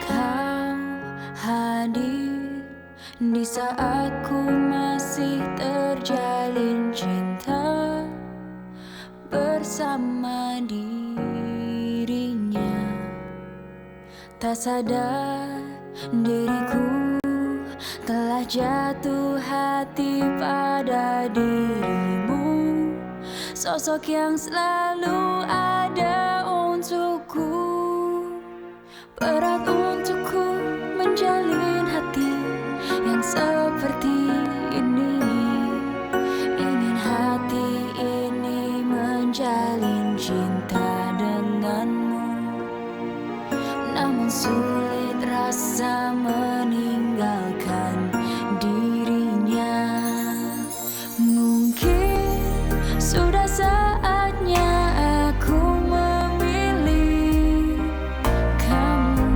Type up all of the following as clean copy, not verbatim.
Kau hadir di saat ku masih terjalin cinta bersama dirinya. Tak sadar diriku telah jatuh hati pada dirimu, sosok yang selalu ada untukku. Berat untukku menjalin hati yang seperti ini. Ingin hati ini menjalin cinta denganmu, namun sulit rasa meninggalkan dirinya. Mungkin sudah saatnya aku memilih kamu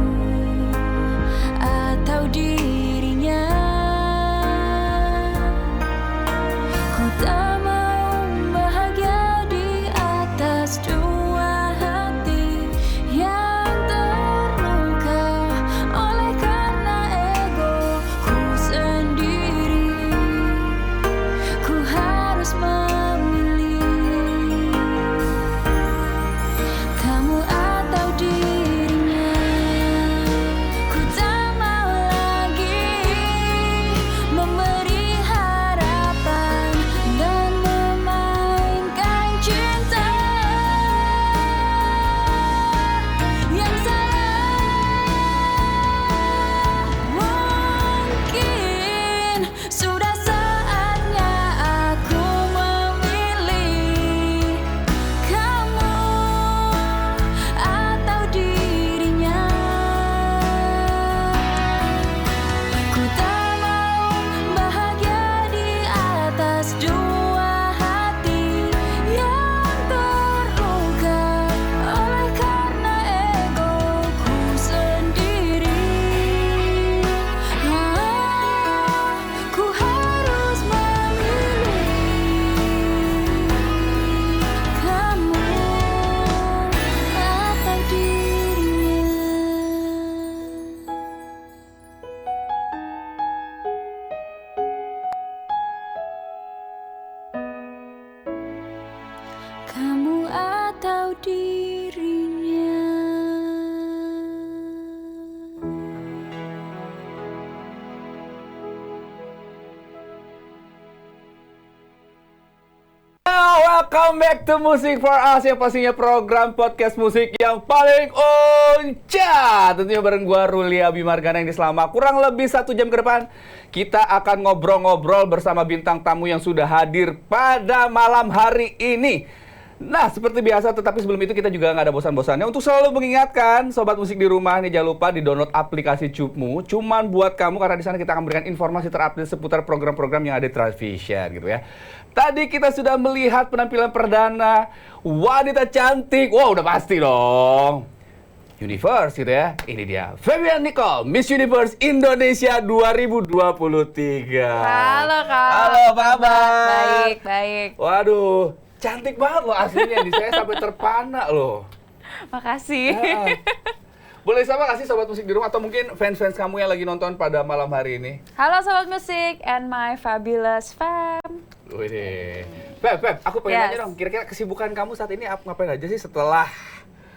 atau dirinya. Ku tak mau bahagia di atas dua hati yang terluka oleh karena egoku sendiri. Ku harus memilih kamu atau dirinya. Ku tak mau lagi memberi harapan dan memainkan cinta yang salah. Mungkin sudah saatnya aku memilih kamu atau dirinya. Ku tak mau bahagia di atas dua hati yang terluka oleh karena egoku sendiri. Ku harus memilih kamu atau dirinya. Kamu atau dirinya. Welcome back to Music for Us, yang pastinya program podcast musik yang paling unca. Tentunya bareng gua Ruli Abimargana, yang selama kurang lebih 1 jam ke depan kita akan ngobrol-ngobrol bersama bintang tamu yang sudah hadir pada malam hari ini. Nah, seperti biasa, tetapi sebelum itu kita juga nggak ada bosan-bosannya untuk selalu mengingatkan Sobat Musik di rumah nih, jangan lupa di-download aplikasi Cupmu. Cuman buat kamu, karena di sana kita akan memberikan informasi terupdate seputar program-program yang ada di Transvision gitu ya. Tadi kita sudah melihat penampilan perdana wanita cantik. Wow, udah pasti dong. Universe gitu ya. Ini dia, Febian Nicole, Miss Universe Indonesia 2023. Halo Kak. Halo, apa kabar? Baik, baik. Waduh, cantik banget loh aslinya. Di saya sampai terpana loh. Makasih. Ya. Boleh sama nggak sih Sobat Musik di rumah, atau mungkin fans-fans kamu yang lagi nonton pada malam hari ini? Halo Sobat Musik and my fabulous fam. Wih, Feb, aku pengen nanya dong, kira-kira kesibukan kamu saat ini ngapain aja sih setelah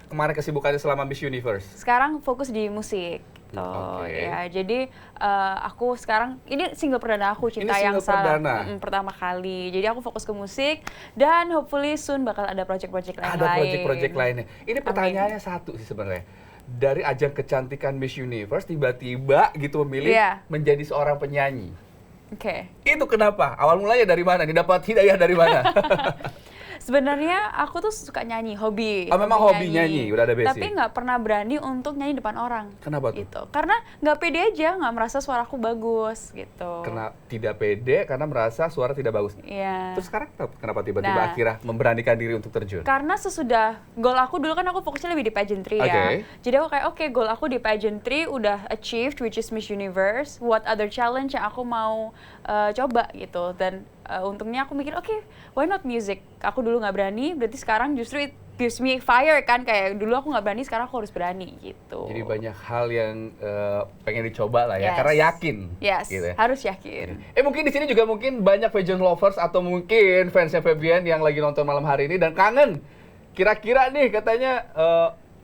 kemarin kesibukannya selama Miss Universe? Sekarang fokus di musik. Oke. Ya, jadi aku sekarang ini single perdana aku, Cinta Ini yang single perdana? pertama kali. Jadi aku fokus ke musik dan hopefully soon bakal ada project-project lain. Ada project-project lainnya. Ini pertanyaannya satu sih sebenarnya. Dari ajang kecantikan Miss Universe tiba-tiba gitu memilih menjadi seorang penyanyi. Oke. Itu kenapa? Awal mulanya dari mana? Didapat hidayah dari mana? Sebenarnya aku tuh suka nyanyi, hobi. Oh, memang hobi nyanyi, udah ada basic. Tapi nggak pernah berani untuk nyanyi depan orang. Kenapa tuh? Gitu. Karena nggak pede aja, nggak merasa suaraku bagus gitu. Karena tidak pede, karena merasa suara tidak bagus. Iya. Terus sekarang kenapa tiba-tiba akhirnya memberanikan diri untuk terjun? Karena sesudah goal aku dulu kan aku fokusnya lebih di pageantry ya. Jadi aku kayak oke, goal aku di pageantry udah achieved, which is Miss Universe. What other challenge yang aku mau coba gitu. Dan untungnya aku mikir oke, why not music? Aku dulu nggak berani, berarti sekarang justru gives me fire kan, kayak dulu aku nggak berani, sekarang aku harus berani gitu. Jadi banyak hal yang pengen dicoba lah ya, Yes. karena yakin. Yes, Gitu ya. harus yakin. Mungkin di sini juga mungkin banyak pageant lovers atau mungkin fansnya Febian yang lagi nonton malam hari ini dan kangen. Kira-kira nih katanya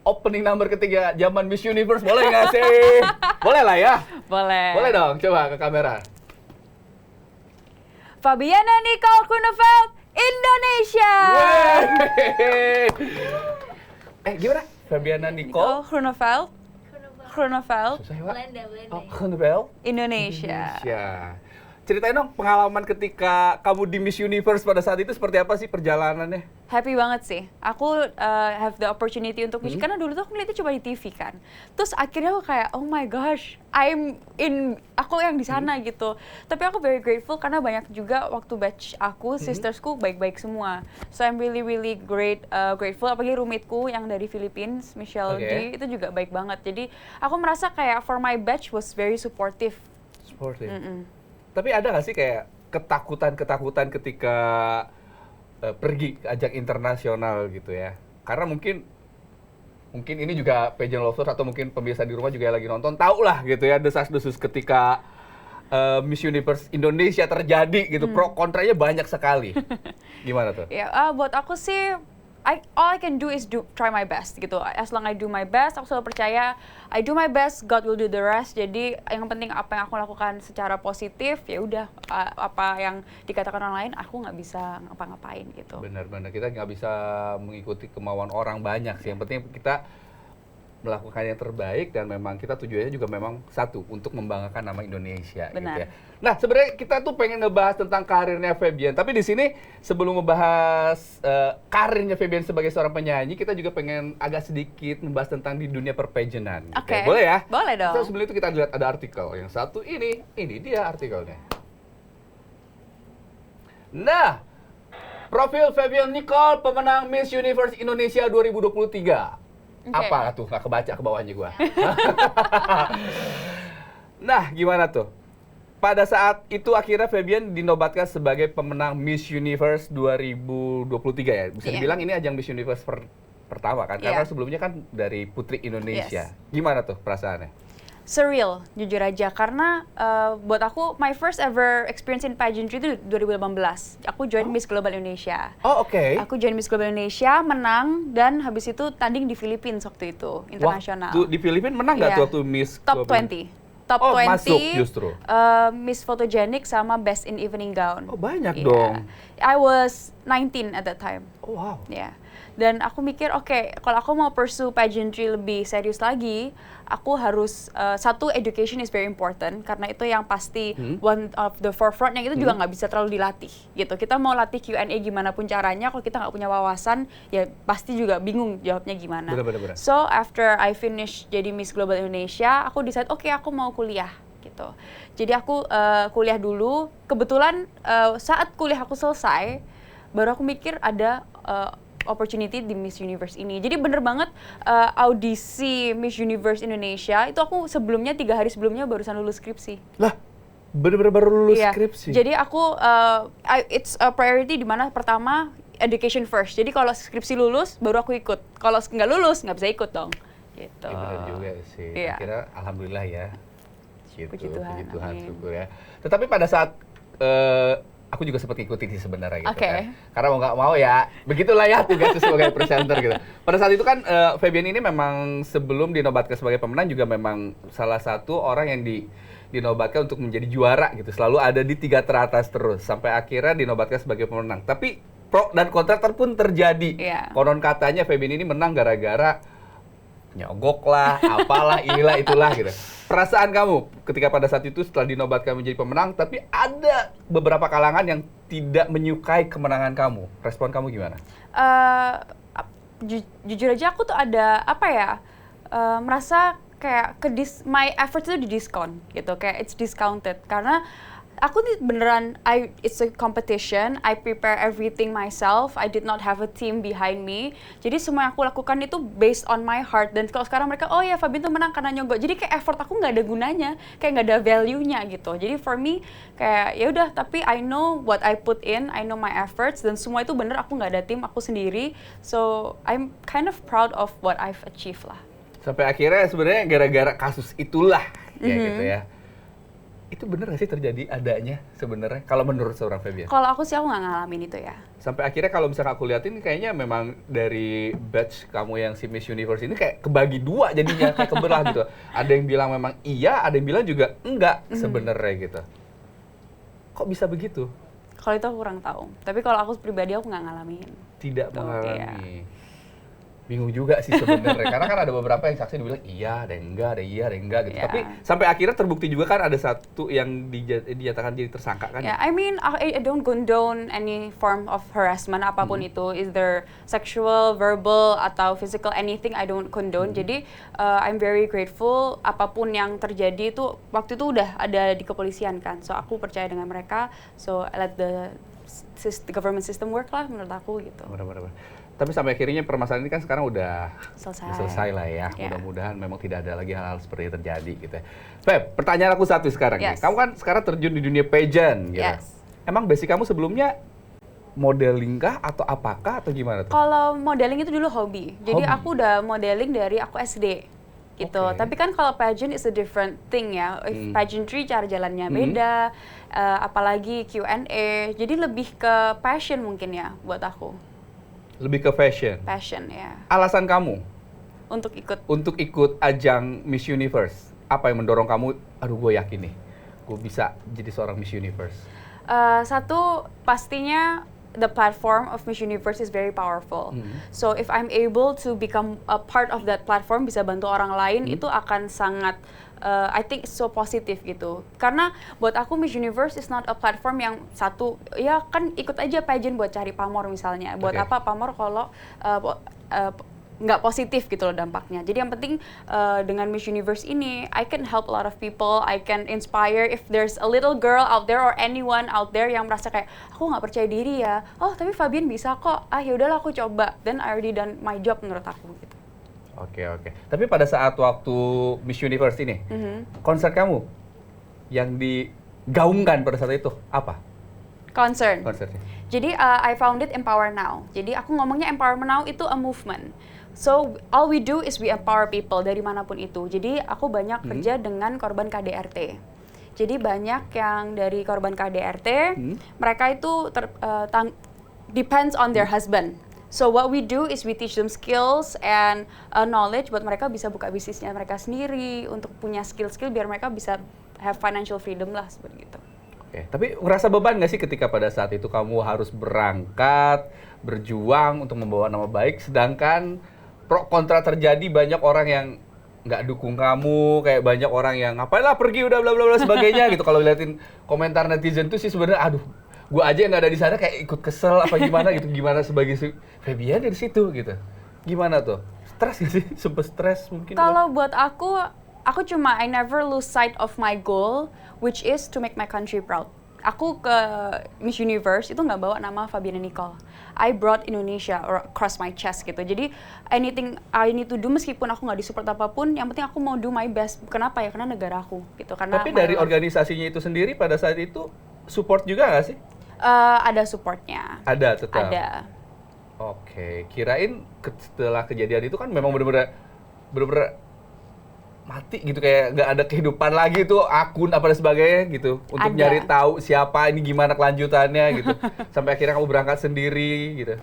opening number ketiga zaman Miss Universe boleh nggak sih? Boleh lah ya. Boleh. Boleh dong, coba ke kamera. Fabiana Nicole Groeneveld, Indonesia. Gimana? Fabiana Nicole? Groeneveld. Susah ya, Pak? Belanda. Oh, Groeneveld? Indonesia. Indonesia. Ceritain dong pengalaman ketika kamu di Miss Universe pada saat itu seperti apa sih perjalanannya? Happy banget sih. Aku have the opportunity untuk Miss, karena dulu tuh aku ngeliatnya cuma di TV kan. Terus akhirnya aku kayak, oh my gosh, aku yang di sana gitu. Tapi aku very grateful karena banyak juga waktu batch aku, sistersku baik-baik semua. So I'm really grateful. Apalagi roommateku yang dari Philippines, Michelle D, itu juga baik banget. Jadi aku merasa kayak for my batch was very supportive. Tapi ada nggak sih kayak ketakutan ketika pergi ke ajang internasional gitu ya? Karena mungkin ini juga pageant lovers atau mungkin pemirsa di rumah juga yang lagi nonton tahu lah gitu ya desas-desus ketika Miss Universe Indonesia terjadi gitu. Pro kontranya banyak sekali. Gimana tuh? Ya, buat aku sih all I can do is try my best gitu. As long I do my best, aku selalu percaya I do my best, God will do the rest. Jadi yang penting apa yang aku lakukan secara positif, ya udah apa yang dikatakan orang lain aku nggak bisa ngapa-ngapain gitu. Benar-benar kita nggak bisa mengikuti kemauan orang banyak sih. Yang penting kita melakukan yang terbaik dan memang kita tujuannya juga memang satu untuk membanggakan nama Indonesia. Benar. Gitu ya. Nah sebenarnya kita tuh pengen ngebahas tentang karirnya Febian, tapi di sini sebelum membahas karirnya Febian sebagai seorang penyanyi, kita juga pengen agak sedikit membahas tentang di dunia perpageantan. Gitu Oke. ya. Boleh ya? Boleh dong. Terus sebelum itu kita lihat ada artikel yang satu ini dia artikelnya. Nah, profil Fabian Nicole pemenang Miss Universe Indonesia 2023. Apa tuh? Nggak kebaca ke bawahnya gua. Nah, gimana tuh? Pada saat itu akhirnya Febian dinobatkan sebagai pemenang Miss Universe 2023 ya. Bisa dibilang ini ajang Miss Universe pertama kan? Karena sebelumnya kan dari Putri Indonesia. Gimana tuh perasaannya? Surreal, jujur aja, karena buat aku my first ever experience in pageantry itu 2018. Aku join Miss Global Indonesia. Oh, oke. Aku join Miss Global Indonesia, menang, dan habis itu tanding di Philippines waktu itu, internasional. Waktu di Filipina menang nggak tuh waktu Miss Top Global? 20. Top 20, masuk justru. Miss Photogenic sama Best in Evening Gown. Oh, banyak dong. I was 19 at that time. Oh, wow. Ya. Dan aku mikir, oke, kalau aku mau pursue pageantry lebih serius lagi, aku harus satu, education is very important karena itu yang pasti one of the forefront yang itu juga nggak bisa terlalu dilatih gitu. Kita mau latih Q&A gimana pun caranya, kalau kita nggak punya wawasan ya pasti juga bingung jawabnya gimana. Benar. So after I finish jadi Miss Global Indonesia, aku decide oke, aku mau kuliah gitu. Jadi aku kuliah dulu. Kebetulan saat kuliah aku selesai, baru aku mikir ada opportunity di Miss Universe ini. Jadi bener banget audisi Miss Universe Indonesia itu aku sebelumnya 3 hari sebelumnya barusan lulus skripsi. Lah, bener-bener baru lulus skripsi? Jadi aku it's a priority di mana pertama education first. Jadi kalau skripsi lulus baru aku ikut. Kalau nggak lulus nggak bisa ikut dong. Gitu. Ya, bener juga sih. Iya. Akhirnya alhamdulillah ya. Gitu, Puji Tuhan, amin. syukur ya. Tetapi pada saat aku juga sempat ikutin sih sebenarnya gitu kan. Karena mau nggak mau ya, begitulah ya tugasnya sebagai presenter gitu. Pada saat itu kan Febian ini memang sebelum dinobatkan sebagai pemenang juga memang salah satu orang yang dinobatkan untuk menjadi juara gitu. Selalu ada di 3 teratas terus sampai akhirnya dinobatkan sebagai pemenang. Tapi pro dan kontra pun terjadi. Konon katanya Febian ini menang gara-gara nyogok lah, apalah, inilah, itulah gitu. Perasaan kamu ketika pada saat itu setelah dinobatkan menjadi pemenang, tapi ada beberapa kalangan yang tidak menyukai kemenangan kamu. Respon kamu gimana? Jujur aja aku tuh ada apa ya, merasa kayak my effort itu didiskon gitu, kayak it's discounted karena aku nih beneran, it's a competition. I prepare everything myself. I did not have a team behind me. Jadi semua yang aku lakukan itu based on my heart. Dan kalau sekarang mereka, oh ya Fabian tuh menang karena nyogok. Jadi kayak effort aku nggak ada gunanya, kayak nggak ada value-nya gitu. Jadi for me kayak ya udah. Tapi I know what I put in, I know my efforts. Dan semua itu bener, aku nggak ada tim, aku sendiri. So I'm kind of proud of what I've achieved lah. Sampai akhirnya sebenarnya gara-gara kasus itulah ya gitu ya. Itu bener gak sih terjadi adanya sebenarnya kalau menurut seorang Fabian? Kalau aku sih aku nggak ngalamin itu ya. Sampai akhirnya kalau misalnya aku liatin kayaknya memang dari batch kamu yang si Miss Universe ini kayak kebagi dua jadinya, kayak kebelah gitu. Ada yang bilang memang iya, ada yang bilang juga enggak sebenarnya gitu. Kok bisa begitu? Kalau itu aku kurang tahu. Tapi kalau aku pribadi aku nggak ngalamin. Tidak Tuh, mengalami. Bingung juga sih sebenarnya, karena kan ada beberapa yang saksi dibilang iya, ada yang enggak, ada iya, ada yang enggak gitu. Yeah. Tapi sampai akhirnya terbukti juga kan ada satu yang dinyatakan jadi tersangka kan? Yeah, I mean, I don't condone any form of harassment apapun itu, is there sexual, verbal, atau physical, anything I don't condone. Jadi I'm very grateful apapun yang terjadi itu waktu itu udah ada di kepolisian kan, so aku percaya dengan mereka, so I let the government system work lah menurut aku gitu. Benar-benar. Tapi sampai akhirnya permasalahan ini kan sekarang udah selesai lah ya. Yeah. Mudah-mudahan memang tidak ada lagi hal-hal seperti itu terjadi gitu ya. Feb, pertanyaan aku satu sekarang nih. Yes. Kamu kan sekarang terjun di dunia pageant gitu. Yes. Emang basic kamu sebelumnya modeling kah atau apakah atau gimana tuh? Kalau modeling itu dulu hobi. Jadi Hobi? aku udah modeling dari aku SD gitu. Oke. Tapi kan kalau pageant is a different thing ya. If pageantry cara jalannya beda, apalagi Q&A. Jadi lebih ke passion mungkin ya buat aku. Lebih ke fashion. Passion ya. Alasan kamu Untuk ikut ikut ajang Miss Universe, apa yang mendorong kamu? Aduh, gue yakin nih, gue bisa jadi seorang Miss Universe. Satu pastinya the platform of Miss Universe is very powerful. So if I'm able to become a part of that platform, bisa bantu orang lain, itu akan sangat I think so positif gitu. Karena buat aku Miss Universe is not a platform yang satu, ya kan ikut aja pageant buat cari pamor misalnya. Buat Oke. apa pamor kalau nggak positif gitu loh dampaknya. Jadi yang penting dengan Miss Universe ini, I can help a lot of people, I can inspire. If there's a little girl out there or anyone out there yang merasa kayak aku nggak percaya diri ya, oh tapi Fabian bisa kok, ya udahlah aku coba. Then I already done my job menurut aku gitu. Oke. Tapi pada saat waktu Miss Universe ini, konser kamu yang digaungkan pada saat itu apa Concern. konsernya? Jadi I founded Empower Now. Jadi aku ngomongnya Empowerment Now itu a movement. So all we do is we empower people dari manapun itu. Jadi aku banyak kerja dengan korban KDRT. Jadi banyak yang dari korban KDRT, mereka itu depends on their husband. So what we do is we teach them skills and knowledge buat mereka bisa buka bisnisnya mereka sendiri, untuk punya skill-skill biar mereka bisa have financial freedom lah seperti itu. Oke, tapi ngerasa beban nggak sih ketika pada saat itu kamu harus berangkat, berjuang untuk membawa nama baik, sedangkan pro kontra terjadi, banyak orang yang nggak dukung kamu, kayak banyak orang yang ngapain lah pergi udah bla bla bla sebagainya gitu. Kalau liatin komentar netizen tuh sih sebenarnya aduh, gue aja yang nggak ada di sana kayak ikut kesel apa gimana gitu, gimana sebagai Fabian dari situ gitu. Gimana tuh? Stres gak sih? Sempet stres mungkin? Kalau buat aku cuma I never lose sight of my goal, which is to make my country proud. Aku ke Miss Universe itu nggak bawa nama Fabiana Nicole. I brought Indonesia across my chest gitu. Jadi anything I need to do, meskipun aku nggak disupport apapun, yang penting aku mau do my best. Kenapa ya? Karena negara aku gitu. Karena Tapi dari organisasinya itu sendiri pada saat itu support juga nggak sih? ada supportnya. Ada tetap. Ada. Oke, kirain setelah kejadian itu kan memang bener-bener mati gitu, kayak nggak ada kehidupan lagi tuh akun apa dan sebagainya gitu untuk Ada. nyari tahu siapa ini, gimana kelanjutannya gitu sampai akhirnya kamu berangkat sendiri gitu.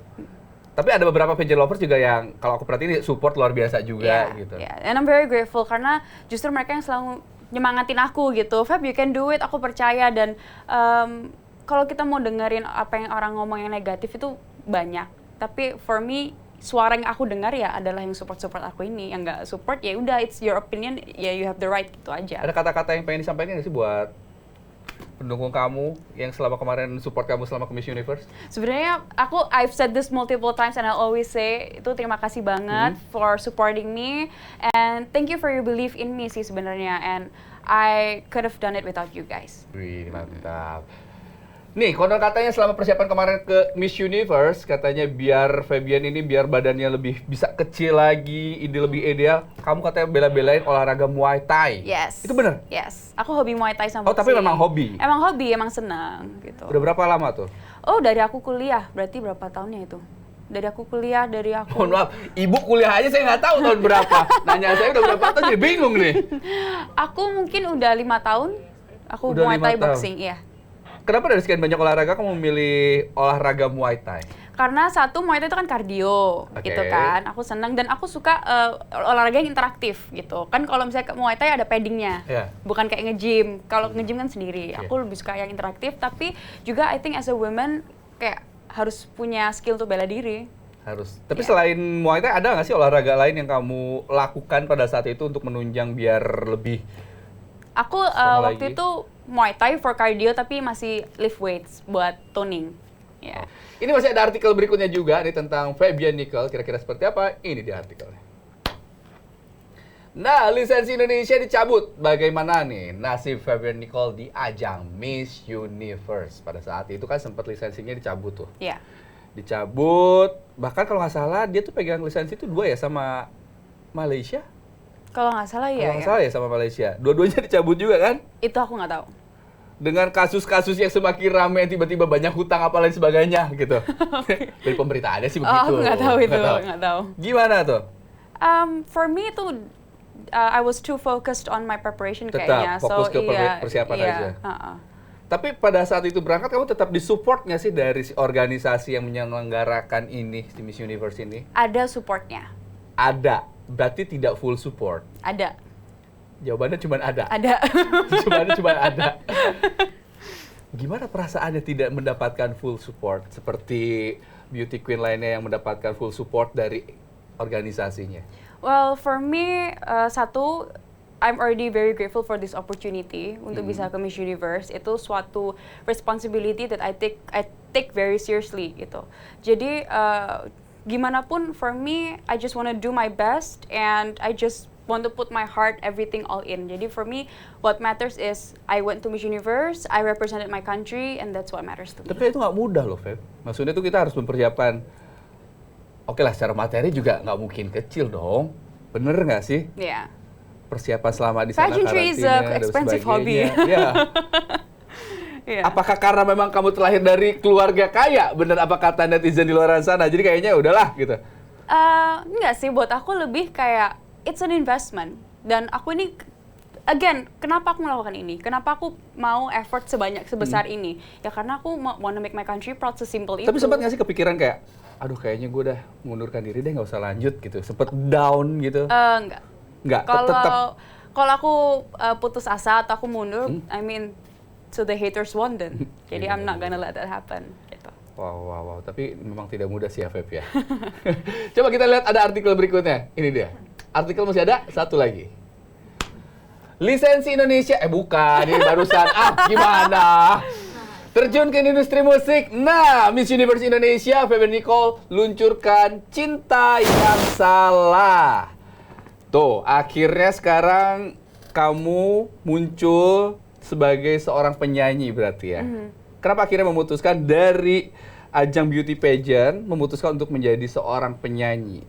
Tapi ada beberapa pageant lovers juga yang kalau aku perhatiin support luar biasa juga gitu. Yeah. And I'm very grateful karena justru mereka yang selalu nyemangatin aku gitu. Fab, you can do it, aku percaya. Dan kalau kita mau dengerin apa yang orang ngomong yang negatif itu banyak. Tapi for me, suara yang aku dengar ya adalah yang support aku ini. Yang nggak support ya udah, it's your opinion, ya you have the right gitu aja. Ada kata-kata yang pengen disampaikan nggak sih buat pendukung kamu yang selama kemarin support kamu selama ke Miss Universe? Sebenarnya I've said this multiple times and I'll always say itu terima kasih banget for supporting me and thank you for your belief in me sih sebenarnya, and I could have done it without you guys. Wih, mantap. Nih, konon katanya selama persiapan kemarin ke Miss Universe, katanya biar Febian ini biar badannya lebih bisa kecil lagi, ide lebih ideal, kamu katanya bela-belain olahraga Muay Thai. Yes. Itu bener? Yes. Aku hobi Muay Thai sama Oh, tapi boxing. memang hobi? Emang hobi, emang senang gitu. Udah berapa lama tuh? Oh, dari aku kuliah. Berarti berapa tahunnya itu? Dari aku kuliah, dari aku... Mohon maaf, ibu kuliah aja saya nggak tahu tahun berapa. Nanya saya udah berapa tahun jadi bingung nih. Aku mungkin udah 5 tahun. Aku Udah Muay 5 Thai tahun. boxing, iya. Kenapa dari sekian banyak olahraga kamu memilih olahraga Muay Thai? Karena satu, Muay Thai itu kan kardio, Oke. gitu kan. Aku senang dan aku suka olahraga yang interaktif, gitu. Kan kalau misalnya ke Muay Thai ada paddingnya, Iya. bukan kayak nge-gym. Kalau nge-gym kan sendiri. Iya. Aku lebih suka yang interaktif, tapi juga I think as a woman, kayak harus punya skill untuk bela diri. Harus. Tapi Iya. selain Muay Thai ada nggak sih olahraga lain yang kamu lakukan pada saat itu untuk menunjang biar lebih Aku Strong waktu lagi. itu Muay Thai for cardio, tapi masih lift weights buat toning. Ya. Ini masih ada artikel berikutnya juga nih tentang Febian Nicole. Kira-kira seperti apa? Ini dia artikelnya. Nah, lisensi Indonesia dicabut. Bagaimana nih nasib Febian Nicole di ajang Miss Universe? Pada saat itu kan sempat lisensinya dicabut tuh. Ya. Dicabut. Bahkan kalau nggak salah dia tuh pegang lisensi itu 2 ya sama Malaysia? Kalau nggak salah Kalau ya. nggak salah ya sama Malaysia. Dua-duanya dicabut juga kan? Itu aku nggak tahu. Dengan kasus-kasus yang semakin ramai, tiba-tiba banyak hutang apa lain sebagainya gitu. Dari pemberitaannya sih begitu. Oh, aku nggak tahu itu, Nggak tahu. nggak tahu. Gimana tuh? For me itu I was too focused on my preparation Tetap kayaknya. fokus ke iya, persiapan iya, aja. uh-uh. Tapi pada saat itu berangkat kamu tetap disupport nggak sih dari si organisasi yang menyelenggarakan ini, di Miss Universe ini? Ada supportnya. Ada. Berarti tidak full support. Ada. Jawabannya cuma ada. Ada. Jawabannya cuma ada. Gimana perasaannya tidak mendapatkan full support seperti beauty queen lainnya yang mendapatkan full support dari organisasinya? Well, for me, satu, I'm already very grateful for this opportunity untuk bisa ke Miss Universe. Itu suatu responsibility that I take very seriously gitu. Jadi gimana pun for me, I just want to do my best and I just want to put my heart, everything all in. Jadi for me, what matters is I went to Miss Universe, I represented my country, and that's what matters to me. Tapi itu nggak mudah loh, Feb. Maksudnya tuh kita harus mempersiapkan, oke lah secara materi juga nggak mungkin kecil dong. Bener nggak sih? Yeah. Persiapan selama di sana, Pageantry is a karantina, dan expensive hobby. sebagainya. Iya. Yeah. Apakah karena memang kamu terlahir dari keluarga kaya? Bener apa kata netizen di luar sana? Jadi kayaknya udahlah gitu. Enggak sih, buat aku lebih kayak it's an investment. Dan aku ini, again, kenapa aku melakukan ini? Kenapa aku mau effort sebesar ini? Ya karena aku wanna make my country proud, sesimpel itu. Tapi sempat nggak sih kepikiran kayak, aduh kayaknya gue udah mengundurkan diri deh, nggak usah lanjut gitu. Sempet down gitu? Enggak. Nggak, tetap. Kalau aku putus asa atau aku mundur, I mean, so the haters won then. Jadi I'm not gonna let that happen. Gitu. Wow. Tapi memang tidak mudah sih ya, Feb ya. Coba kita lihat ada artikel berikutnya. Ini dia. Artikel masih ada, satu lagi. Lisensi Indonesia, bukan, ini barusan. Gimana? Terjun ke industri musik. Nah, Miss Universe Indonesia, Febian Nicole, luncurkan Cinta Yang Salah. Tuh, akhirnya sekarang kamu muncul sebagai seorang penyanyi berarti ya. Kenapa akhirnya memutuskan dari ajang beauty pageant, memutuskan untuk menjadi seorang penyanyi?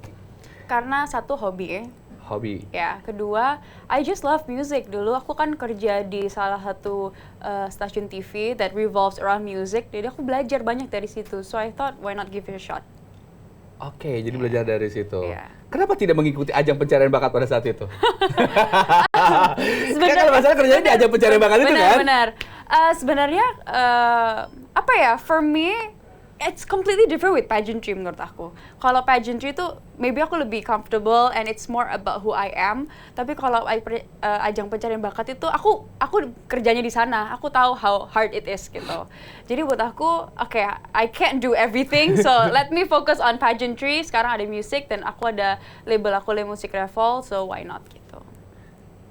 Karena satu hobi Hobi. ya, kedua I just love music. Dulu aku kan kerja di salah satu stasiun TV that revolves around music, jadi aku belajar banyak dari situ. So I thought why not give it a shot. Oke, jadi belajar dari situ. Iya. Kenapa tidak mengikuti ajang pencarian bakat pada saat itu? Kan kalau masalah kerjanya di ajang pencarian bakat itu kan? Benar. Sebenarnya apa ya? For me, it's completely different with pageantry menurut aku. Kalau pageantry itu maybe aku lebih comfortable and it's more about who I am. Tapi kalau ajang pencarian bakat itu aku kerjanya di sana. Aku tahu how hard it is gitu. Jadi buat aku, okay, I can't do everything. So let me focus on pageantry. Sekarang ada music dan aku ada label aku, Le Music Revolve. So why not gitu.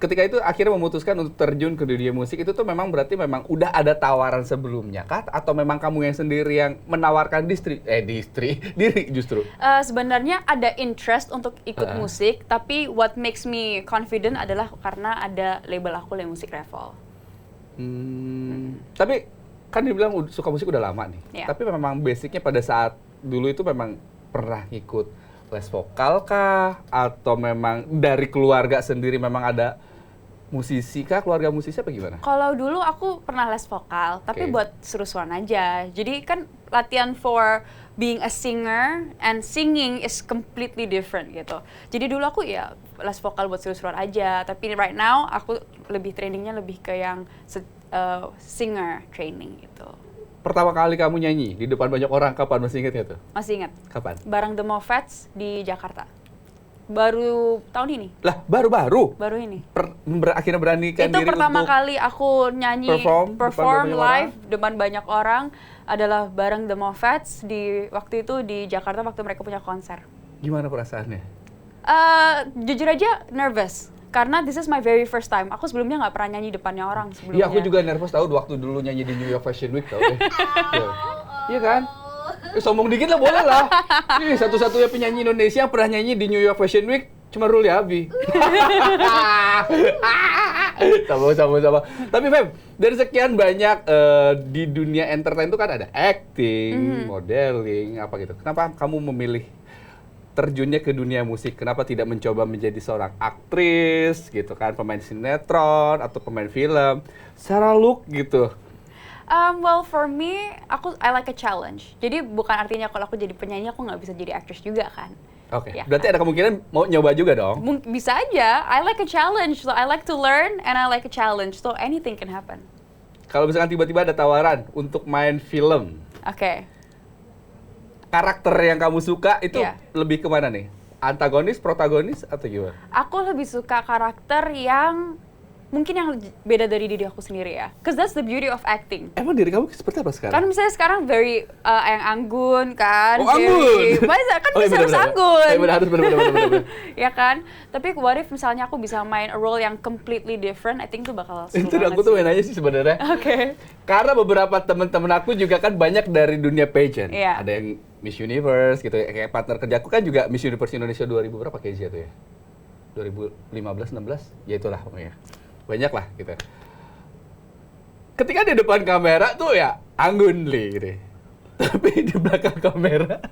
ketika itu akhirnya memutuskan untuk terjun ke dunia musik itu tuh memang berarti memang udah ada tawaran sebelumnya kah? Atau memang kamu yang sendiri yang menawarkan diri justru? Sebenarnya ada interest untuk ikut musik, tapi what makes me confident adalah karena ada label aku, Le Musik Revel. Tapi kan dibilang suka musik udah lama nih. Iya. Tapi memang basicnya pada saat dulu itu memang pernah ngikut les vokal kah? Atau memang dari keluarga sendiri memang ada musisi kah? Keluarga musisi apa gimana? Kalau dulu aku pernah les vokal, tapi buat seru-seruan aja. Jadi kan latihan for being a singer and singing is completely different gitu. Jadi dulu aku ya les vokal buat seru-seruan aja, tapi right now aku lebih trainingnya lebih ke yang singer training gitu. Pertama kali kamu nyanyi di depan banyak orang kapan, masih ingat ya tuh? Masih ingat? Kapan? Bareng The Moffats di Jakarta. Baru tahun ini. Lah, baru-baru? Baru ini. Akhirnya beranikan Itu diri pertama untuk kali aku nyanyi perform live depan banyak orang adalah bareng The Moffats di waktu itu di Jakarta waktu mereka punya konser. Gimana perasaannya? Jujur aja nervous karena this is my very first time. Aku sebelumnya nggak pernah nyanyi depannya orang sebelumnya. Iya, aku juga nervous tahu waktu dulu nyanyi di New York Fashion Week tau. Iya kan? Sombong dikit lah boleh lah. Ih, satu-satunya penyanyi Indonesia yang pernah nyanyi di New York Fashion Week cuma Ruli Abi. Sama. Tapi Feb, dari sekian banyak di dunia entertain itu kan ada acting, modeling, apa gitu. Kenapa kamu memilih terjunnya ke dunia musik? Kenapa tidak mencoba menjadi seorang aktris gitu kan, pemain sinetron atau pemain film? Secara look gitu. Well, for me, I like a challenge. Jadi bukan artinya kalau aku jadi penyanyi aku nggak bisa jadi aktris juga kan. Oke, Ya, berarti ada kemungkinan mau nyoba juga dong? Bisa aja. I like a challenge, so I like to learn and I like a challenge, so anything can happen. Kalau misalkan tiba-tiba ada tawaran untuk main film, Oke. karakter yang kamu suka itu Iya. lebih kemana nih? Antagonis, protagonis, atau gimana? Aku lebih suka karakter yang mungkin yang beda dari diri aku sendiri ya. Cause that's the beauty of acting. Emang diri kamu seperti apa sekarang? Kan misalnya sekarang very yang anggun kan. Oh, anggun? Kan Oh, iya, bisa harus benar-benar. anggun. Iya, harus benar-benar. Ya kan? Tapi what if misalnya aku bisa main a role yang completely different, I think itu bakal seru Itu banget aku tuh sih. main aja sih sebenarnya. Oke. Karena beberapa teman-teman aku juga kan banyak dari dunia pageant. Iya. Ada yang Miss Universe gitu, kayak partner kerjaku kan juga Miss Universe Indonesia 2000 berapa kayaknya tuh ya? 2015, 16? Ya itulah pokoknya. Banyak lah gitu. Ketika di depan kamera tuh ya anggun gitu. Tapi di belakang kamera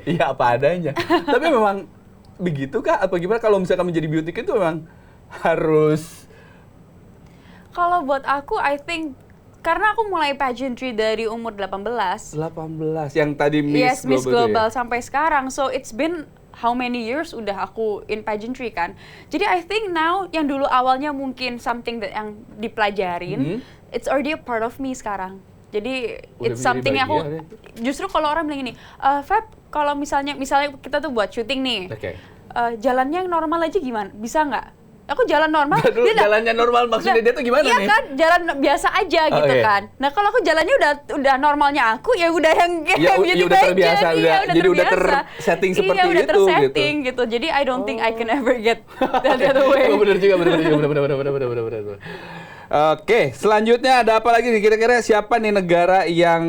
ya apa adanya. Tapi memang begitu kah? Apa gimana kalau misalkan menjadi beauty queen itu memang harus? Kalau buat aku, I think karena aku mulai pageantry dari umur 18. 18 yang tadi Miss Yes, Miss Global Global itu ya? sampai sekarang. So it's been how many years udah aku in pageantry kan. Jadi I think now yang dulu awalnya mungkin something that yang dipelajarin, it's already a part of me sekarang. Jadi Udah it's menjadi something yang aku bagian justru kalau orang bilang ini, Feb, kalau misalnya kita tuh buat syuting nih, Oke. jalannya yang normal aja gimana? Bisa nggak? Aku jalan normal. Dulu dia jalannya normal maksudnya dia tuh gimana iya nih? kan, jalan biasa aja Oh, gitu iya. kan. Nah kalau aku jalannya udah normalnya aku ya udah yang Ya, beauty udah terbiasa, pageant, udah- jadi udah terbiasa. tersetting seperti iya, udah itu, tersetting gitu. Jadi I don't think I can ever get that other way. Oh, bener juga, bener. Oke, selanjutnya ada apa lagi nih? Kira-kira siapa nih negara yang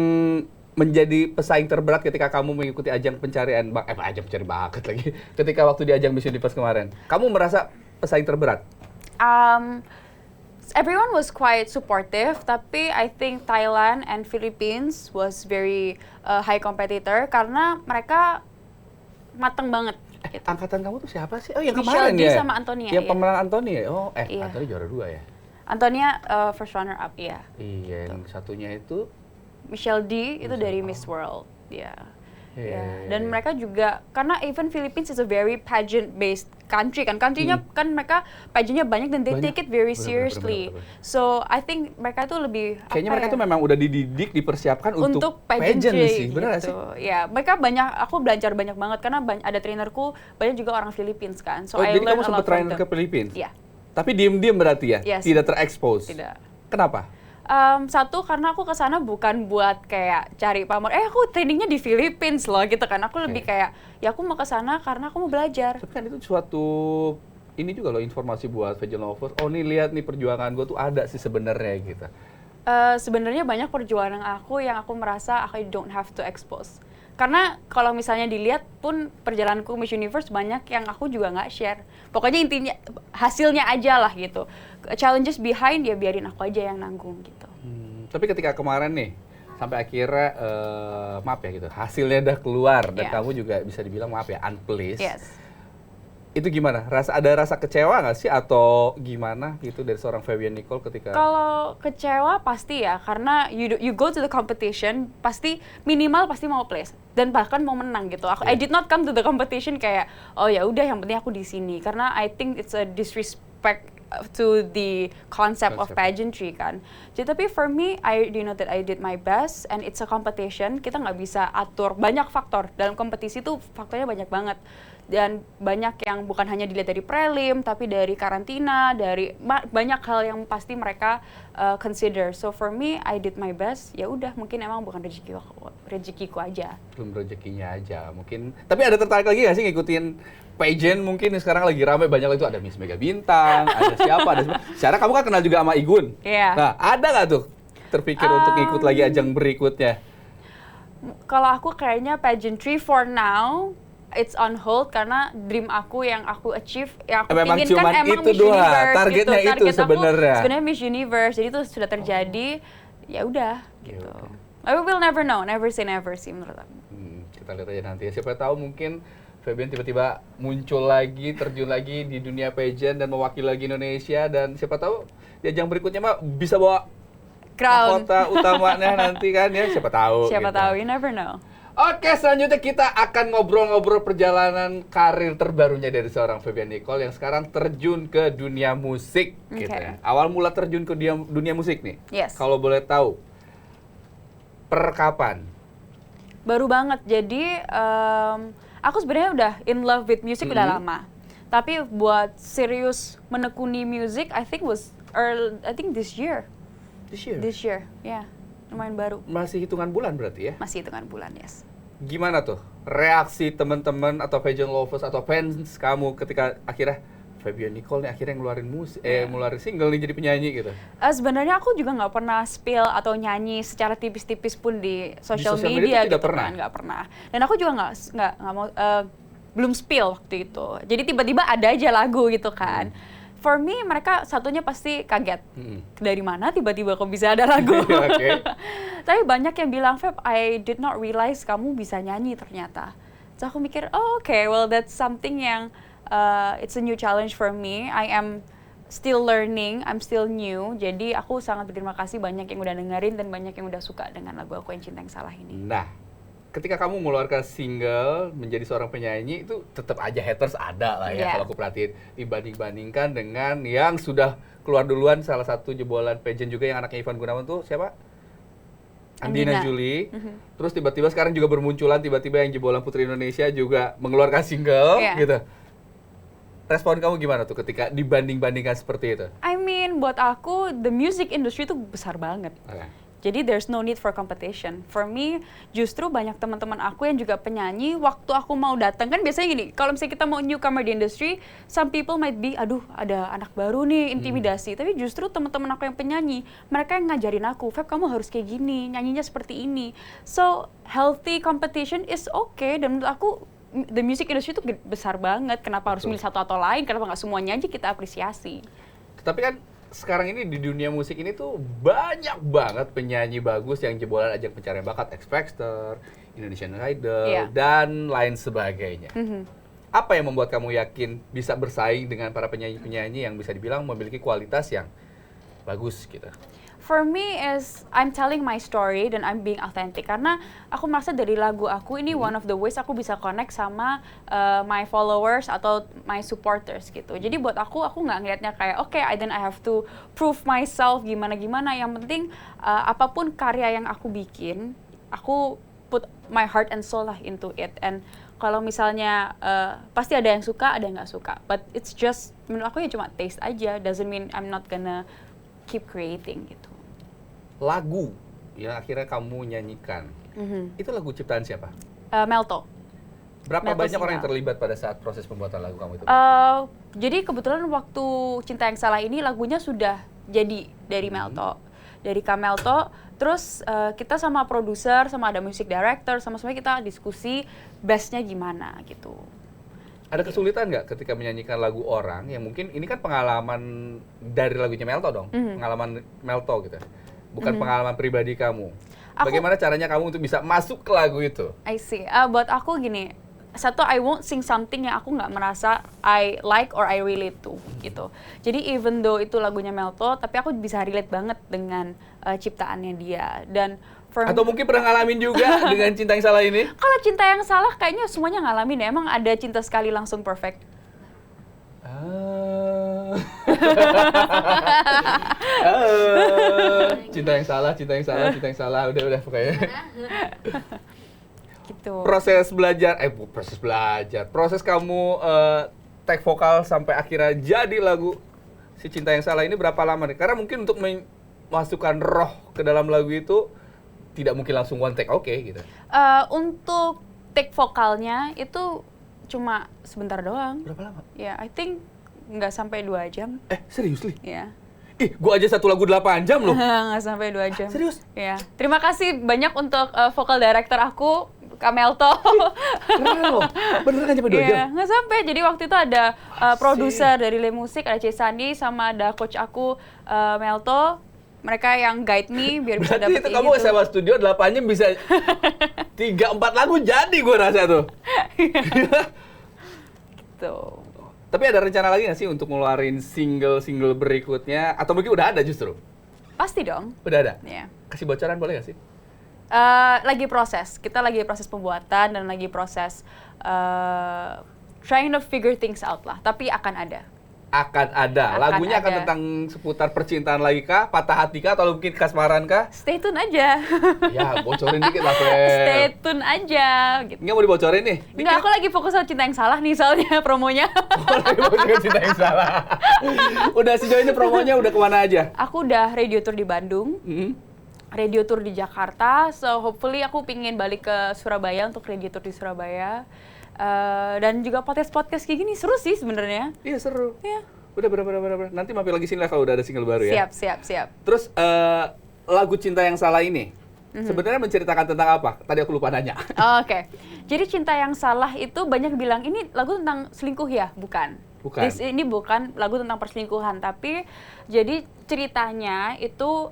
menjadi pesaing terberat ketika kamu mengikuti ajang pencarian ajang pencari bakat lagi. Ketika waktu di ajang Miss Universe kemarin, kamu merasa pesaing terberat? Everyone was quite supportive, tapi I think Thailand and Philippines was very high competitor karena mereka mateng banget. Gitu. Angkatan kamu tuh siapa sih? Oh, yang Michelle kemarin D ya? sama Antonia, Yang iya. pemenang Antonia ya? Oh, Iya. Antonia juara 2 ya? Antonia first runner up, ya. Iya, yang satunya itu Michelle D itu dari Miss World, ya. Iya. Ya. Dan mereka juga karena even Philippines is a very pageant based country kan, countrynya kan mereka pageantnya banyak dan they Banyak. take it very Bener, seriously. bener. So I think mereka tuh lebih kayaknya apa mereka ya, tuh memang udah dididik, dipersiapkan untuk pageant pageantry sih, bener nggak gitu. sih? Ya, mereka aku belajar banyak banget karena ada trainerku banyak juga orang Philippines kan. So Oh, I jadi learn kamu a sempat lot from trainer them. ke Philippines? Iya. Tapi diem-diem berarti ya? Yes. Tidak terekspos? Tidak. Kenapa? Satu karena aku kesana bukan buat kayak cari pamor. Aku trainingnya di Philippines loh gitu kan. Aku lebih kayak ya aku mau kesana karena aku mau belajar. Tapi kan itu suatu ini juga loh informasi buat Fashion Lovers. Oh nih lihat nih perjuangan gue tuh ada sih sebenarnya gitu. Sebenarnya banyak perjuangan aku yang aku merasa I don't have to expose. Karena kalau misalnya dilihat pun perjalananku Miss Universe banyak yang aku juga nggak share. Pokoknya intinya hasilnya aja lah gitu. Challenges behind ya biarin aku aja yang nanggung gitu. Tapi ketika kemarin nih sampai akhirnya maaf ya gitu hasilnya udah keluar dan Yeah. kamu juga bisa dibilang maaf ya unpleased. Yes. Itu gimana? Ada rasa kecewa nggak sih atau gimana gitu dari seorang Febian Nicole ketika Kalau kecewa pasti ya, karena you go to the competition pasti minimal pasti mau place dan bahkan mau menang gitu. I did not come to the competition kayak oh ya udah yang penting aku di sini karena I think it's a disrespect to the concept of pageantry kan. Jadi tapi for me I know that I did my best and it's a competition. Kita nggak bisa atur banyak faktor dalam kompetisi tuh faktornya banyak banget. Dan banyak yang bukan hanya dilihat dari prelim, tapi dari karantina, dari banyak hal yang pasti mereka consider. So for me, I did my best. Ya udah, mungkin emang bukan rezekiku aja. belum rezekinya aja mungkin. Tapi ada tertarik lagi nggak sih ngikutin pageant mungkin sekarang lagi ramai banyak itu ada Miss Mega Bintang, ada siapa, ada siapa. Secara kamu kan kenal juga sama Igun. Iya. Nah, ada nggak tuh terpikir untuk ngikut lagi ajang berikutnya? Kalau aku kayaknya pageantry for now, it's on hold karena dream aku yang aku achieve, yang aku Memang pingin kan cuman emang itu Miss doang, Universe targetnya gitu. itu Target aku sebenarnya. sebenarnya Miss Universe, jadi itu sudah terjadi, ya udah gitu. I will never know, never say menurut aku. Kita lihat aja nanti ya. Siapa tahu mungkin Febian tiba-tiba muncul lagi, terjun lagi di dunia pageant dan mewakili lagi Indonesia dan siapa tahu di ajang berikutnya mah bisa bawa Crown. kota utamanya nanti kan ya, siapa tahu. Siapa gitu. tahu, you never know. Oke, selanjutnya kita akan ngobrol-ngobrol perjalanan karir terbarunya dari seorang Febian Nicole yang sekarang terjun ke dunia musik. Gitu Oke. ya. Awal mula terjun ke dunia musik nih. Yes. Kalau boleh tahu, per kapan? Baru banget. Jadi aku sebenarnya udah in love with music udah lama. Tapi buat serius menekuni music, I think this year. This year? This year, ya. Lumayan baru. Masih hitungan bulan berarti ya? Masih hitungan bulan, yes. Gimana tuh reaksi teman-teman atau pageant lovers atau fans kamu ketika akhirnya Febian Nicole nih akhirnya ngeluarin ngeluarin single nih jadi penyanyi gitu? Sebenarnya aku juga nggak pernah spill atau nyanyi secara tipis-tipis pun di social sosial media media tuh tidak gitu pernah? kan, nggak pernah. Dan aku juga nggak mau belum spill waktu itu. Jadi tiba-tiba ada aja lagu gitu kan. For me mereka satunya pasti kaget. Dari mana tiba-tiba kok bisa ada lagu? Oke. Tapi banyak yang bilang, Feb, I did not realize kamu bisa nyanyi ternyata. So aku mikir, oh okay, well that's something yang it's a new challenge for me. I am still learning, I'm still new. Jadi aku sangat berterima kasih banyak yang udah dengerin dan banyak yang udah suka dengan lagu aku yang Cinta Yang Salah ini. Nah, ketika kamu mengeluarkan single menjadi seorang penyanyi itu tetap aja haters ada lah ya kalau aku perhatiin dibanding-bandingkan dengan yang sudah keluar duluan salah satu jebolan pageant juga yang anaknya Ivan Gunawan tuh siapa? Andina Julie. Terus tiba-tiba sekarang juga bermunculan tiba-tiba yang jebolan Putri Indonesia juga mengeluarkan single gitu. Respon kamu gimana tuh ketika dibanding-bandingkan seperti itu? I mean, buat aku the music industry itu besar banget. Jadi there's no need for competition. For me, justru banyak teman-teman aku yang juga penyanyi, waktu aku mau datang, kan biasanya gini, kalau misalnya kita mau newcomer di industry, some people might be, aduh ada anak baru nih, intimidasi. Tapi justru teman-teman aku yang penyanyi, mereka yang ngajarin aku, Feb kamu harus kayak gini, nyanyinya seperti ini. So, healthy competition is okay, dan menurut aku, the music industry itu besar banget, kenapa harus milih satu atau lain, kenapa nggak semuanya aja kita apresiasi. Tapi kan, sekarang ini di dunia musik ini tuh banyak banget penyanyi bagus yang jebolan ajang pencarian bakat X Factor, Indonesian Idol, dan lain sebagainya. Apa yang membuat kamu yakin bisa bersaing dengan para penyanyi-penyanyi yang bisa dibilang memiliki kualitas yang bagus gitu? For me is I'm telling my story dan I'm being authentic karena aku merasa dari lagu aku ini one of the ways aku bisa connect sama my followers atau my supporters gitu. Jadi buat aku nggak ngeliatnya kayak okay, then I have to prove myself gimana-gimana. Yang penting apapun karya yang aku bikin, aku put my heart and soul lah into it. And kalau misalnya pasti ada yang suka, ada yang nggak suka. But it's just menurut aku ya cuma taste aja. Doesn't mean I'm not gonna keep creating gitu. Lagu yang akhirnya kamu nyanyikan, itu lagu ciptaan siapa? Melto. Berapa Melto banyak orang yang Singal. terlibat pada saat proses pembuatan lagu kamu itu? Jadi kebetulan waktu Cinta Yang Salah ini lagunya sudah jadi dari Melto, dari Kak Melto. Terus kita sama produser, sama ada music director, sama semuanya kita diskusi bestnya gimana gitu. Ada kesulitan nggak ketika menyanyikan lagu orang yang mungkin ini kan pengalaman dari lagunya Melto dong, pengalaman Melto gitu, bukan pengalaman pribadi kamu. Bagaimana caranya kamu untuk bisa masuk ke lagu itu? I see. Buat aku gini, satu, I won't sing something yang aku nggak merasa I like or I relate to gitu. Jadi even though itu lagunya Melto, tapi aku bisa relate banget dengan ciptaannya dia. Dan Atau mungkin pernah ngalamin juga dengan Cinta Yang Salah ini? kalau Cinta Yang Salah kayaknya semuanya ngalamin ya. Emang ada cinta sekali langsung perfect? Cinta Yang Salah, Cinta Yang Salah, Cinta Yang Salah, udah pokoknya. Gitu. Proses kamu take vokal sampai akhirnya jadi lagu si Cinta Yang Salah ini berapa lama nih? Karena mungkin untuk memasukkan roh ke dalam lagu itu tidak mungkin langsung one take gitu. Untuk take vokalnya itu cuma sebentar doang. Berapa lama? Ya, I think nggak sampai 2 jam. Serius Li? Ya. Ih, gua aja satu lagu 8 jam loh. Nggak sampai 2 jam. Serius? Ya. Terima kasih banyak untuk vokal director aku, Kak Melto. Keren loh. Beneran kan sampai 2 jam? Iya, nggak sampai. Jadi waktu itu ada produser dari Le Musik, ada Cesani, sama ada coach aku, Melto. Mereka yang guide me biar bisa Berarti dapet itu kayak kamu gitu. sewa studio 8 jam bisa 3-4 lagu jadi gua rasa tuh. Gitu. Tapi ada rencana lagi nggak sih untuk ngeluarin single-single berikutnya? Atau mungkin udah ada justru? Pasti dong. Udah ada? Ya. Kasih bocoran boleh nggak sih? Lagi proses. Kita lagi proses pembuatan dan lagi proses trying to figure things out lah. Tapi akan ada. Akan ada. Akan Lagunya akan ada. tentang seputar percintaan lagi kah? Patah hati kah? Atau mungkin kasmaran kah? Stay tune aja. Ya, bocorin dikit lah, Fer. Stay tune aja. Gitu. Nggak mau dibocorin nih? Enggak, aku lagi fokus sama Cinta Yang Salah nih soalnya promonya. Lagi bocorin Cinta Yang Salah. Udah sejauh ini promonya udah kemana aja? Aku udah radio tour di Bandung, radio tour di Jakarta, so hopefully aku pingin balik ke Surabaya untuk radio tour di Surabaya. Dan juga podcast kayak gini seru sih sebenarnya. Iya, seru. Iya. Udah berapa. Nanti mampir lagi sini lah kalau udah ada single baru ya. Siap. Terus lagu Cinta Yang Salah ini sebenarnya menceritakan tentang apa? Tadi aku lupa nanya. Oke. Jadi Cinta Yang Salah itu banyak bilang ini lagu tentang selingkuh ya? Bukan. Bukan. Ini bukan lagu tentang perselingkuhan, tapi jadi ceritanya itu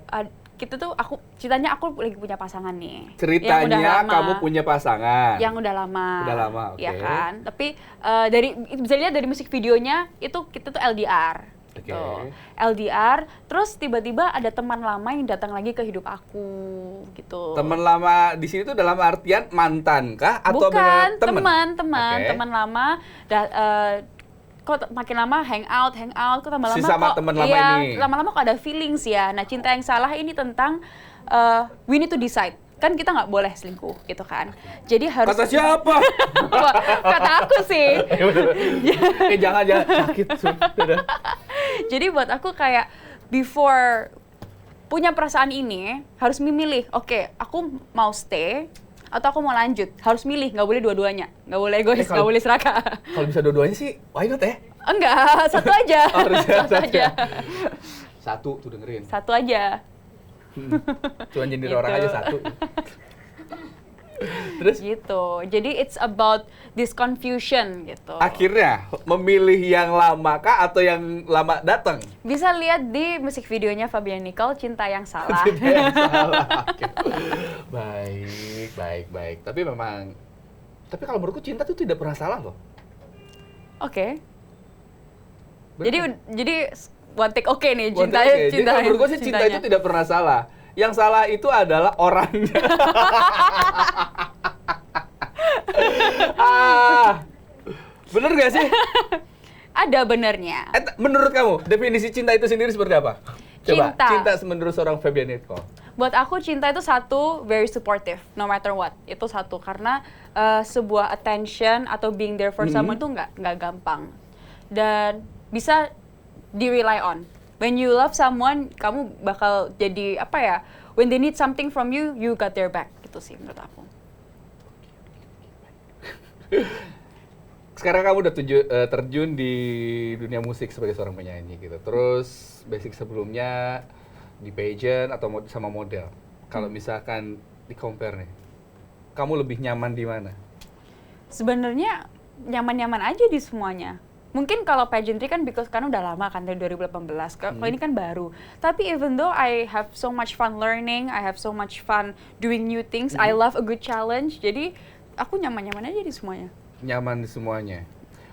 ceritanya aku lagi punya pasangan nih. Yang udah Ceritanya lama. kamu punya pasangan. Yang udah lama. Udah lama, oke. Ya kan? Tapi bisa dilihat dari musik videonya itu kita tuh LDR. Oke. Gitu. LDR, terus tiba-tiba ada teman lama yang datang lagi ke hidup aku gitu. Teman lama di sini tuh dalam artian mantan kah atau Bukan, bener Oke. teman lama. Kok makin lama hangout, kok tambah lama Si sama kok teman lama iya, ini. lama-lama kok ada feelings ya. Nah, Cinta Yang Salah ini tentang we need to decide. Kan kita nggak boleh selingkuh gitu kan. Jadi harus Kata siapa? Wah, kata aku sih. Jangan sakit. Sudah. Jadi buat aku kayak before punya perasaan ini harus memilih. Oke, aku mau stay atau aku mau lanjut. Harus milih, nggak boleh dua-duanya. Nggak boleh egois, nggak boleh serakah. Kalau bisa dua-duanya sih, why not ya? Enggak, satu aja. Harusnya Satu aja. Satu tuh dengerin. Satu aja. Cuma nyindir Gitu. orang aja satu. Terus Gitu. Jadi it's about this confusion gitu. akhirnya memilih yang lama kah atau yang lama datang? Bisa lihat di musik videonya Fabian Nicole, Cinta Yang Salah. Cinta Yang Salah. Oke. Baik. Tapi kalau menurutku cinta tuh tidak pernah salah loh. Oke. Bener. Jadi one take oke nih One cinta. take, oke. Jadi kalau menurutku sih cinta cintanya. itu tidak pernah salah. Yang salah itu adalah orangnya. Bener gak sih? Ada benernya. Menurut kamu, definisi cinta itu sendiri seperti apa? Coba, Cinta. menurut seorang Fabian Nicole. Buat aku cinta itu satu, very supportive, no matter what. Itu satu, karena sebuah attention atau being there for someone itu nggak gampang. Dan bisa di-rely on. When you love someone, kamu bakal jadi, apa ya, when they need something from you, you got their back. Gitu sih menurut aku. Sekarang kamu udah terjun di dunia musik sebagai seorang penyanyi gitu. Terus basic sebelumnya di pageant atau sama model. Kalau misalkan di compare nih, kamu lebih nyaman di mana? Sebenarnya nyaman-nyaman aja di semuanya. Mungkin kalau pageantry kan karena udah lama kan dari 2018. Kalau ini kan baru. Tapi even though I have so much fun learning, I have so much fun doing new things, I love a good challenge. Jadi aku nyaman-nyaman aja di semuanya. Nyaman di semuanya.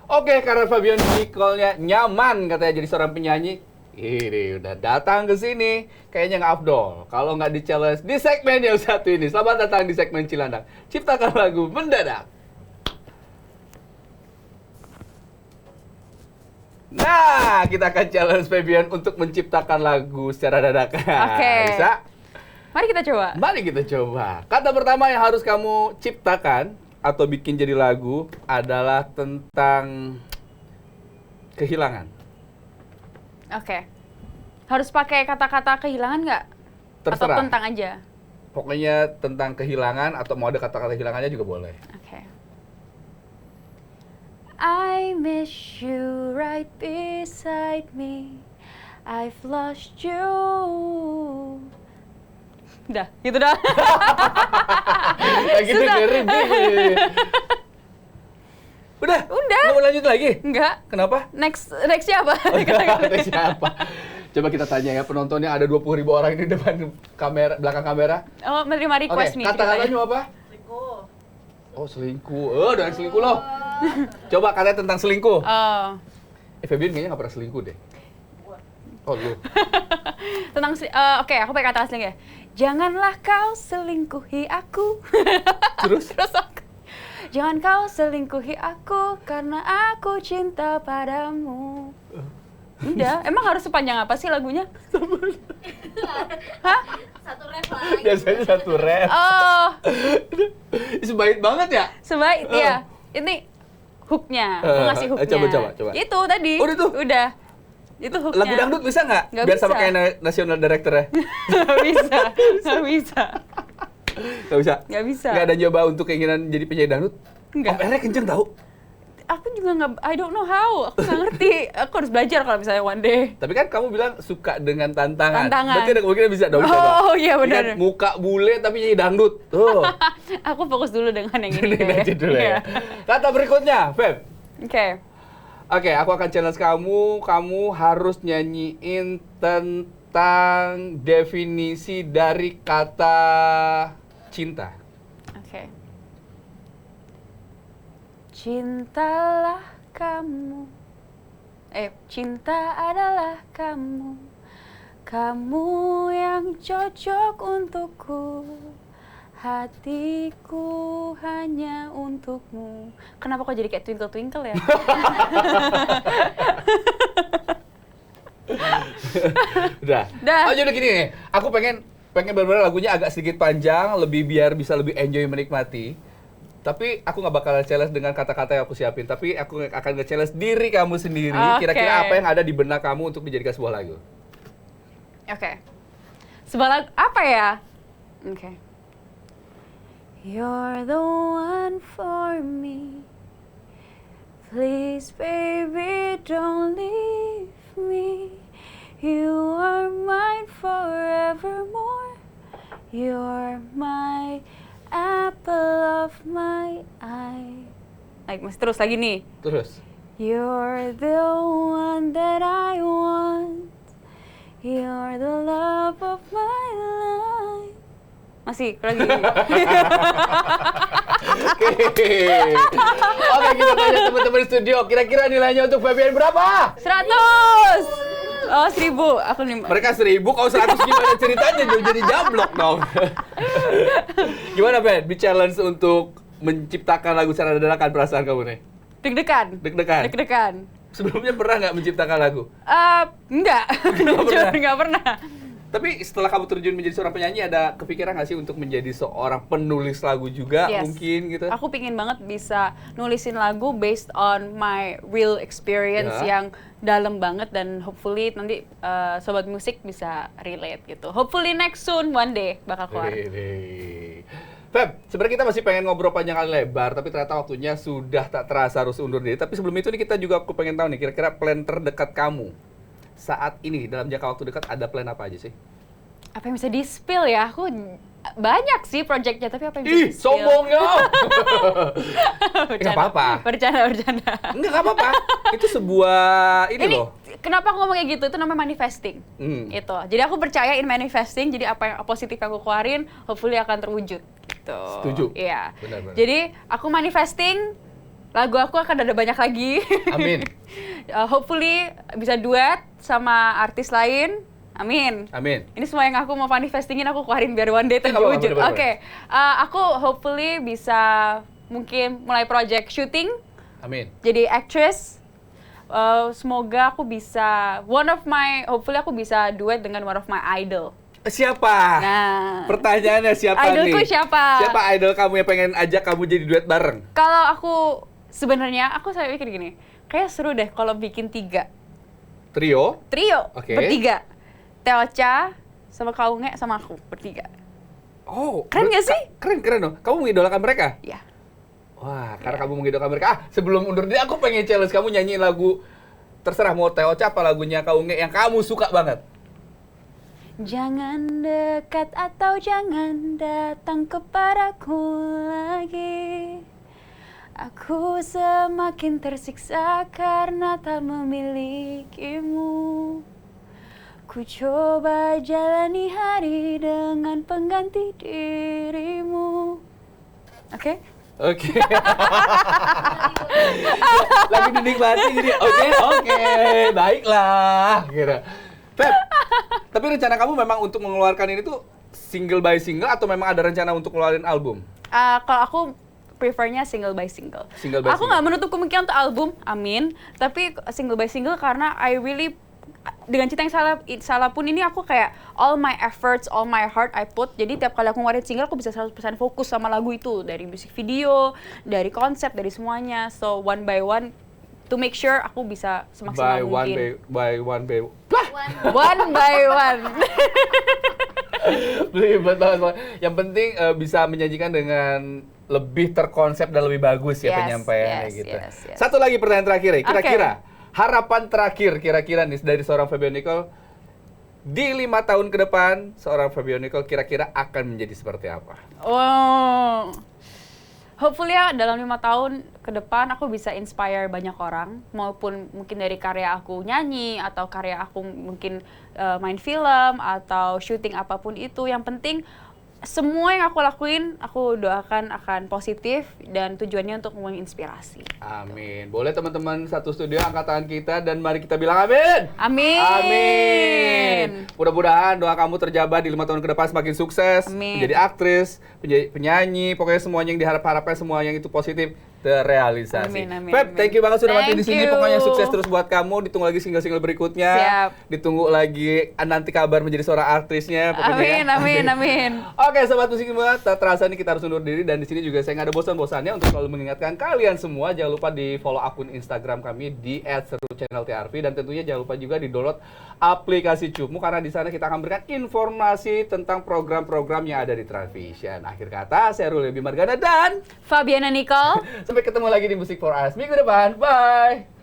Oke, karena Fabian Nicole-nya nyaman katanya jadi seorang penyanyi. Ini udah datang ke sini, kayaknya nggak afdol kalau nggak di challenge di segmen yang satu ini. Selamat datang di segmen Cilandak. Ciptakan lagu mendadak. Nah, kita akan challenge Fabian untuk menciptakan lagu secara dadakan. Oke. Bisa? Mari kita coba. Mari kita coba. Kata pertama yang harus kamu ciptakan atau bikin jadi lagu adalah tentang kehilangan. Oke. Harus pakai kata-kata kehilangan nggak? Terserah. Atau tentang aja? Pokoknya tentang kehilangan atau mau ada kata-kata kehilangannya juga boleh. Oke. I miss you right beside me. I've lost you. Udah, gitu dah. Lagi dengerin nih. Udah? Udah. Mau lanjut lagi? Enggak. Kenapa? Nextnya apa? Ada siapa? Coba kita tanya ya penontonnya, ada 20.000 orang ini depan kamera, belakang kamera. Oh, menerima request Oke, nih. kata-katanya apa? Selingkuh. Oh, selingkuh. Udah selingkuh loh. Coba katanya tentang selingkuh. Oh. Fabian kayaknya nggak pernah selingkuh deh. Oh, lu. Tentang oke, aku pakai kata aslinya. Janganlah kau selingkuhi aku. Terus? Jangan kau selingkuhi aku karena aku cinta padamu. Udah, emang harus sepanjang apa sih lagunya? Hah? Satu ref lagi. Biasanya satu ref. Oh, Sebaik banget ya? sebaik ya. Ini hooknya, aku ngasih hooknya. Coba. Itu tadi. Oh, itu? Udah. Itu hooknya. Lagu dangdut bisa nggak? Nggak Biar bisa. sama kayak national director ya? Nggak bisa. Nggak bisa? Nggak bisa. Nggak ada nyoba untuk keinginan jadi penyanyi dangdut? Nggak. OPR-nya kenceng tau? Aku juga nggak, I don't know how. Aku nggak ngerti. Aku harus belajar kalau misalnya one day. Tapi kan kamu bilang suka dengan tantangan. Tantangan. Berarti ada kemungkinan bisa dong coba. Oh iya Ini benar. kan muka bule tapi nyanyi dangdut. Tuh. Aku fokus dulu dengan yang ini. Dengerin deh. aja dulu Iya. ya. Kata berikutnya, Feb. Oke. Oke, aku akan challenge kamu. Kamu harus nyanyiin tentang definisi dari kata cinta. Oke. Cintalah kamu. Cinta adalah kamu. Kamu yang cocok untukku. Hatiku hanya untukmu. Kenapa kok jadi kayak twinkle-twinkle ya? Udah. Dah. Oh, jadi gini nih. Aku pengen benar-benar lagunya agak sedikit panjang, biar bisa lebih enjoy menikmati. Tapi aku nggak bakal challenge dengan kata-kata yang aku siapin. Tapi aku akan nge-challenge diri kamu sendiri. Oke. Kira-kira apa yang ada di benak kamu untuk dijadikan sebuah lagu? Oke. Sebuah lagu apa ya? Oke. You're the one for me. Please, baby, don't leave me. You are mine forevermore. You're my apple of my eye. Masih terus lagi nih. Terus. You're the one that I want. You're the love of my life. Masih lagi. Oke, kita tanya teman-teman di studio. Kira-kira nilainya untuk Fabian berapa? 100. Oh, 1000. Aku nih. Mereka 1000, kalau 100 gimana ceritanya? Jadi jablok dong. Gimana, Ben? Di challenge untuk menciptakan lagu secara dadakan perasaan kamu nih? Deg-degan. Deg-degan? Deg-degan. Sebelumnya pernah nggak menciptakan lagu? Enggak. pernah. Enggak pernah. Tapi setelah kamu terjun menjadi seorang penyanyi, ada kepikiran nggak sih untuk menjadi seorang penulis lagu juga Yes. mungkin gitu? Aku pingin banget bisa nulisin lagu based on my real experience Ya. yang dalam banget dan hopefully nanti sobat musik bisa relate gitu. Hopefully next soon one day bakal keluar. Hei. Feb, sebenarnya kita masih pengen ngobrol panjang kali lebar, tapi ternyata waktunya sudah tak terasa harus undur diri. Tapi sebelum itu nih kita juga aku pengen tahu nih, kira-kira plan terdekat kamu saat ini dalam jangka waktu dekat ada plan apa aja sih? Apa yang bisa di-spill ya? Aku banyak sih projectnya, tapi apa yang bisa Ih, di-spill? sombongnya! Nggak apa-apa. Bercanda. Nggak apa-apa. Itu sebuah ini loh. Kenapa aku ngomong kayak gitu? Itu namanya manifesting. Itu. Jadi aku percaya in manifesting, jadi apa yang positif yang aku keluarin, hopefully akan terwujud. Gitu. Setuju. Iya. Benar. Jadi aku manifesting, lagu aku akan ada banyak lagi. Amin. Hopefully bisa duet sama artis lain. Amin. Ini semua yang aku mau manifestingin aku keluarin biar one day terwujud. Bener. Oke. Aku hopefully bisa mungkin mulai project shooting. Amin. Jadi actress. Semoga aku bisa hopefully aku bisa duet dengan one of my idol. Siapa? Nah. Pertanyaannya siapa nih? Idolku siapa? Siapa idol kamu yang pengen ajak kamu jadi duet bareng? Kalau aku sebenarnya aku saya pikir gini, kayak seru deh kalau bikin 3 Trio? Oke. bertiga. Teocha sama Kaunge sama aku bertiga. Oh, Keren nggak sih? Keren dong. Kamu mengidolakan mereka? Ya. Wah, karena kamu mengidolakan mereka. Sebelum undur diri, aku pengen challenge kamu nyanyiin lagu terserah mau Teocha apa lagunya Kaunge yang kamu suka banget. Jangan dekat atau jangan datang kepadaku lagi. Aku semakin tersiksa karena tak memilikimu. Ku coba jalani hari dengan pengganti dirimu. Oke? Oke. Lagi dinikmati jadi oke, baiklah. Gitu. Feb, tapi rencana kamu memang untuk mengeluarkan ini tuh single by single atau memang ada rencana untuk ngeluarin album? Kalau aku prefernya single by single. Single by Aku single. nggak menutup kemungkinan untuk album, amin. Tapi single by single karena I really dengan Cinta yang salah pun ini aku kayak all my efforts, all my heart I put. Jadi tiap kali aku ngeluarin single aku bisa 100% fokus sama lagu itu, dari musik video, dari konsep, dari semuanya. So one by one to make sure aku bisa semaksimal mungkin. One by One. Belibet banget. Yang penting bisa menyajikan dengan lebih terkonsep dan lebih bagus ya penyampaiannya gitu. Yes. Satu lagi pertanyaan terakhir ya. Kira-kira Okay. harapan terakhir kira-kira nih dari seorang Febion Nicole di 5 tahun ke depan, seorang Febion Nicole kira-kira akan menjadi seperti apa? Oh. Hopefully ya dalam 5 tahun ke depan aku bisa inspire banyak orang, maupun mungkin dari karya aku nyanyi atau karya aku mungkin main film atau syuting apapun itu. Yang penting semua yang aku lakuin aku doakan akan positif dan tujuannya untuk menginspirasi. Amin. Boleh teman-teman satu studio angkat tangan kita dan mari kita bilang amin. Amin. Mudah-mudahan doa kamu terjabat di 5 tahun ke depan semakin sukses, Amin. menjadi aktris, penyanyi, pokoknya semuanya yang diharap-harapkan semua yang itu positif terrealisasi. Amin. Feb, thank you banget sudah mampir di Thank sini. you. Pokoknya sukses terus buat kamu. Ditunggu lagi single-single berikutnya. Siap. Ditunggu lagi nanti kabar menjadi seorang aktrisnya. Pokoknya Amin. Oke, sobat musik semua, tak terasa nih kita harus undur diri dan di sini juga saya nggak ada bosan-bosannya untuk selalu mengingatkan kalian semua jangan lupa di follow akun Instagram kami di @seruchanneltrv dan tentunya jangan lupa juga di download aplikasi Cupmu karena di sana kita akan berikan informasi tentang program-program yang ada di Transvision. Akhir kata, saya Ruli Bimargana dan Fabiana Nicole. sampai ketemu lagi di Music for Us minggu depan. Bye.